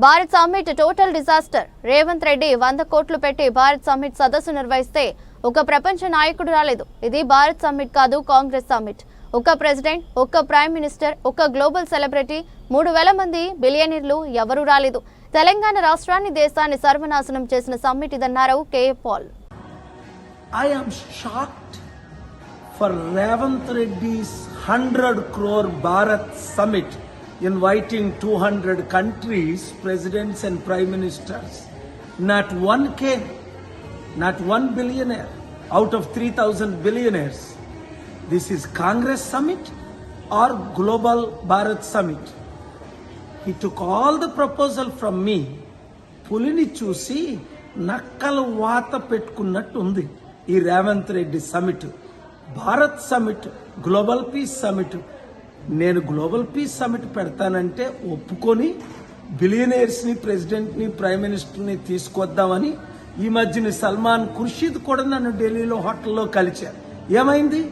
Bharat summit total disaster. Revanth Reddy 100 కోట్లు పెట్టి Bharat summit సదస్సు నిర్వహిస్తే ఒక ప్రపంచ నాయకుడు రాలేదు. ఇది భారత్ సమ్మిట్ కాదు, కాంగ్రెస్ సమ్మిట్. ఒక ప్రెసిడెంట్, ఒక ప్రైమ్ మినిస్టర్, ఒక గ్లోబల్ సెలబ్రిటీ, 3000 మంది బిలియనీర్లు ఎవరూ రాలేదు. తెలంగాణ రాష్ట్రాన్ని, దేశాన్ని సర్వనాశనం చేసిన సమ్మిట్ ఇదన్నారు KA Paul. I am shocked for Ravant Reddy's 100 crore Bharat Summit inviting 200 countries, presidents and prime ministers. Not one came, not one billionaire out of 3,000 billionaires. This is Congress Summit or Global Bharat Summit. He took all the proposal from me. పులిని చూసి నక్కలు వాత పెట్టుకున్నట్టు ఉంది ఈ Revanth Reddy summit. Bharat summit, global peace summit. నేను global peace summit పెడతానంటే ఒప్పుకొని బిలియనీర్స్ని, ప్రెసిడెంట్ని, prime మినిస్టర్ని తీసుకొద్దామని ఈ మధ్యన సల్మాన్ ఖుర్షీద్ కూడా నన్ను ఢిల్లీలో హోటల్లో కలిశారు. ఏమైంది?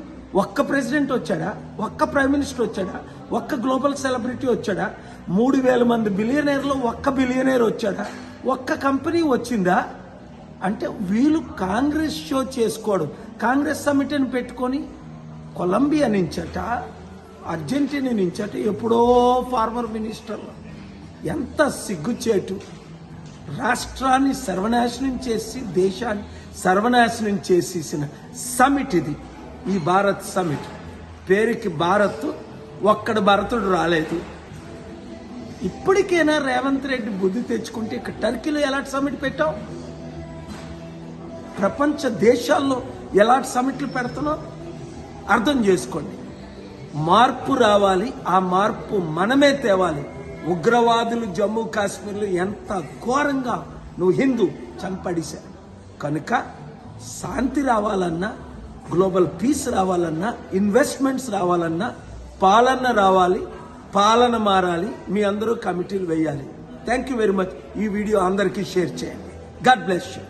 ఒక్క ప్రెసిడెంట్ వచ్చాడా? ఒక్క ప్రైమ్ మినిస్టర్ వచ్చాడా? ఒక్క గ్లోబల్ సెలబ్రిటీ వచ్చాడా? 3000 మంది బిలియనీర్లో ఒక్క బిలియనీర్ వచ్చాడా? ఒక్క కంపెనీ వచ్చిందా? అంటే వీళ్ళు కాంగ్రెస్ షో చేసుకోవడం. కాంగ్రెస్ సమిట్ అని పెట్టుకొని కొలంబియా నుంచట, అర్జెంటీనా నుంచట ఎప్పుడో ఫార్మర్ మినిస్టర్లు. ఎంత సిగ్గుచేటు! రాష్ట్రాన్ని సర్వనాశనం చేసి దేశాన్ని సర్వనాశనం చేసేసిన సమిట్ ఇది, ఈ భారత్ సమిట్. పేరుకి భారత్, ఒక్కడు భరతుడు రాలేదు. ఇప్పటికైనా రేవంత్ రెడ్డి బుద్ధి తెచ్చుకుంటే ఇక్కడ టర్కీలో ఎలాంటి సమిట్ పెట్టావు? ప్రపంచ దేశాల్లో ఎలాంటి సమిట్లు పెడుతున్నావు అర్థం చేసుకోండి. మార్పు రావాలి, ఆ మార్పు మనమే తేవాలి. ఉగ్రవాదులు జమ్మూ కాశ్మీర్లో ఎంత ఘోరంగా నువ్వు హిందూ చంపడిశారు. కనుక శాంతి రావాలన్నా, గ్లోబల్ పీస్ రావాలన్నా, ఇన్వెస్ట్మెంట్స్ రావాలన్నా పాలన రావాలి, పాలన మారాలి. మీ అందరూ కమిటీలు వేయాలి. Thank you very much. ఈ వీడియో అందరికీ షేర్ చేయండి. God bless you.